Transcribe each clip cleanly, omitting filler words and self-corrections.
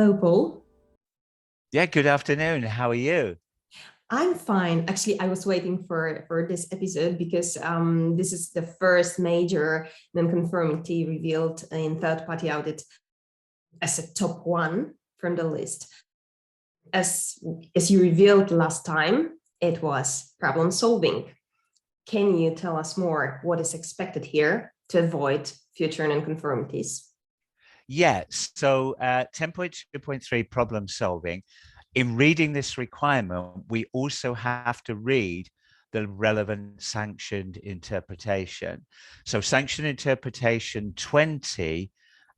Hello, Paul. Yeah, good afternoon. How are you? I'm fine. Actually, I was waiting for this episode because this is the first major non-conformity revealed in third-party audit as a top one from the list. As you revealed last time, it was problem solving. Can you tell us more what is expected here to avoid future non-conformities? Yeah, so 10.2.3 problem solving. In reading this requirement, we also have to read the relevant sanctioned interpretation. So sanction interpretation 20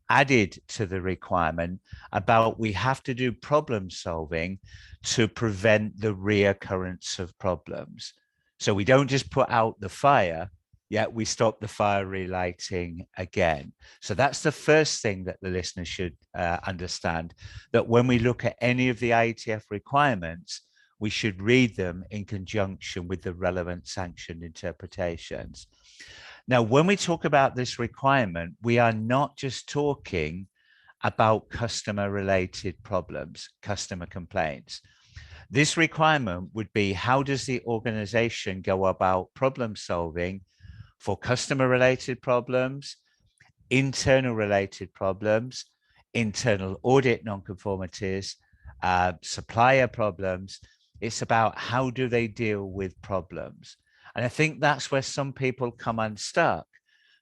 added to the requirement about we have to do problem solving to prevent the reoccurrence of problems. So we don't just put out the fire, yet we stop the fire relighting again. So that's the first thing that the listener should understand, that when we look at any of the IATF requirements, we should read them in conjunction with the relevant sanctioned interpretations. Now, when we talk about this requirement, we are not just talking about customer-related problems, customer complaints. This requirement would be, how does the organization go about problem solving for customer-related problems, internal-related problems, internal audit non-conformities, supplier problems. It's about how do they deal with problems. And I think that's where some people come unstuck,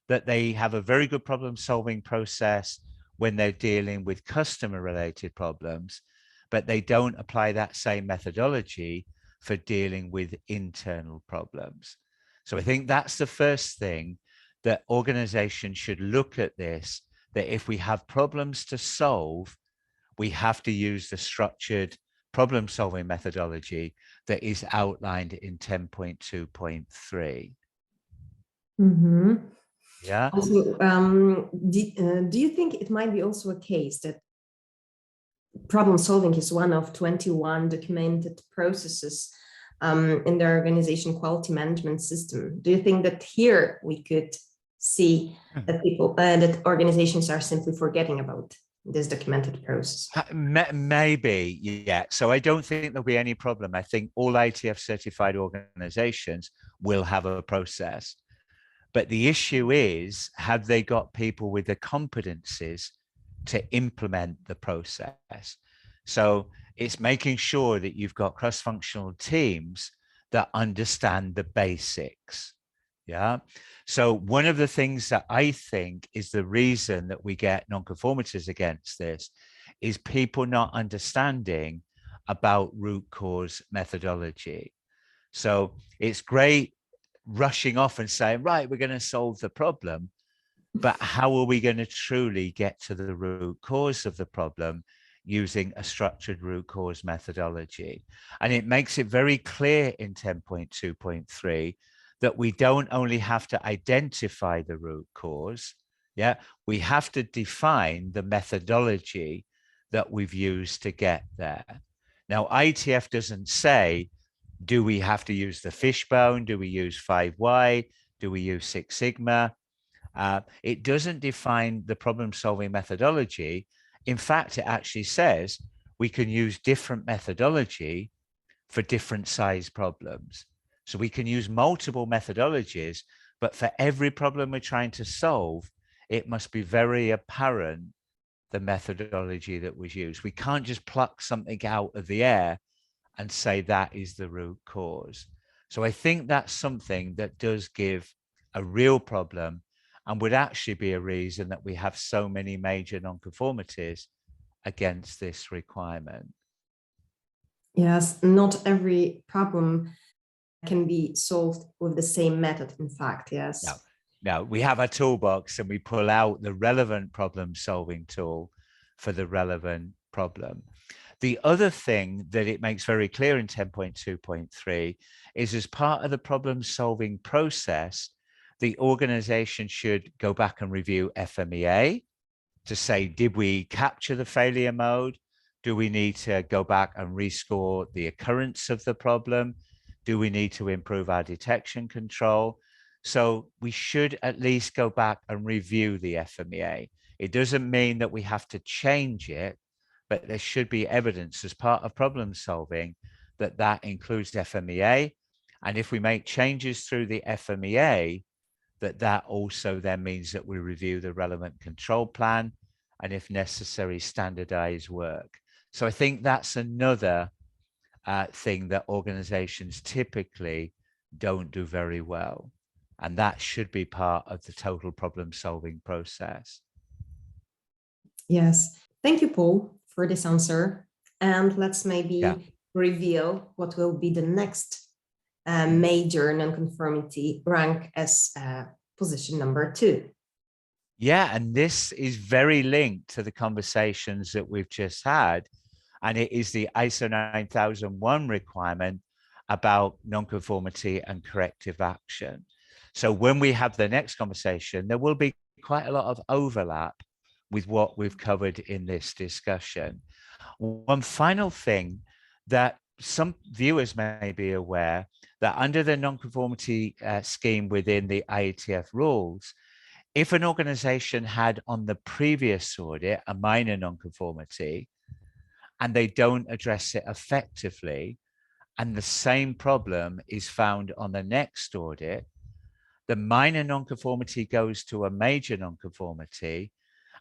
that they have a very good problem-solving process when they're dealing with customer-related problems, but they don't apply that same methodology for dealing with internal problems. So I think that's the first thing, that organizations should look at this, that if we have problems to solve, we have to use the structured problem solving methodology that is outlined in 10.2.3. Mm-hmm. Yeah. Also, do you think it might be also a case that problem solving is one of 21 documented processes in the organization quality management system? Do you think that here we could see that people, that organizations are simply forgetting about this documented process? Maybe, yeah. So I don't think there'll be any problem. I think all IATF certified organizations will have a process. But the issue is, have they got people with the competencies to implement the process? So it's making sure that you've got cross-functional teams that understand the basics. Yeah. So one of the things that I think is the reason that we get non-conformities against this is people not understanding about root cause methodology. So it's great rushing off and saying, right, we're going to solve the problem, but how are we going to truly get to the root cause of the problem using a structured root cause methodology? And it makes it very clear in 10.2.3 that we don't only have to identify the root cause, yeah, we have to define the methodology that we've used to get there. Now, IATF doesn't say, do we have to use the fishbone? Do we use 5Y? Do we use Six Sigma? It doesn't define the problem-solving methodology. In fact, it actually says we can use different methodology for different size problems. So we can use multiple methodologies, but for every problem we're trying to solve, it must be very apparent the methodology that was used. We can't just pluck something out of the air and say that is the root cause. So I think that's something that does give a real problem and would actually be a reason that we have so many major non-conformities against this requirement. Yes, not every problem can be solved with the same method, in fact, yes. No, we have a toolbox and we pull out the relevant problem-solving tool for the relevant problem. The other thing that it makes very clear in 10.2.3 is, as part of the problem-solving process, the organization should go back and review FMEA to say, did we capture the failure mode? Do we need to go back and rescore the occurrence of the problem? Do we need to improve our detection control? So we should at least go back and review the FMEA. It doesn't mean that we have to change it, but there should be evidence as part of problem solving that that includes FMEA. And if we make changes through the FMEA, that also then means that we review the relevant control plan and, if necessary, standardize work. So I think that's another thing that organizations typically don't do very well. And that should be part of the total problem solving process. Yes. Thank you, Paul, for this answer. And let's maybe reveal what will be the next major non-conformity rank as position number 2. Yeah, and this is very linked to the conversations that we've just had. And it is the ISO 9001 requirement about non-conformity and corrective action. So when we have the next conversation, there will be quite a lot of overlap with what we've covered in this discussion. One final thing that some viewers may be aware, that under the non-conformity scheme within the IATF rules, if an organization had on the previous audit a minor non-conformity and they don't address it effectively, and the same problem is found on the next audit, the minor non-conformity goes to a major non-conformity,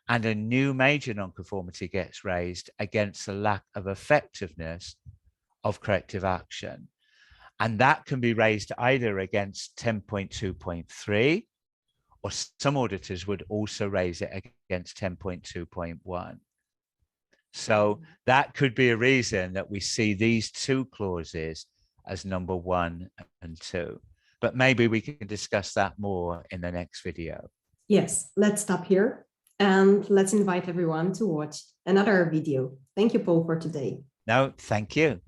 and a new major non-conformity gets raised against the lack of effectiveness of corrective action. And that can be raised either against 10.2.3, or some auditors would also raise it against 10.2.1. So that could be a reason that we see these two clauses as number 1 and 2. But maybe we can discuss that more in the next video. Yes, let's stop here and let's invite everyone to watch another video. Thank you, Paul, for today. No, thank you.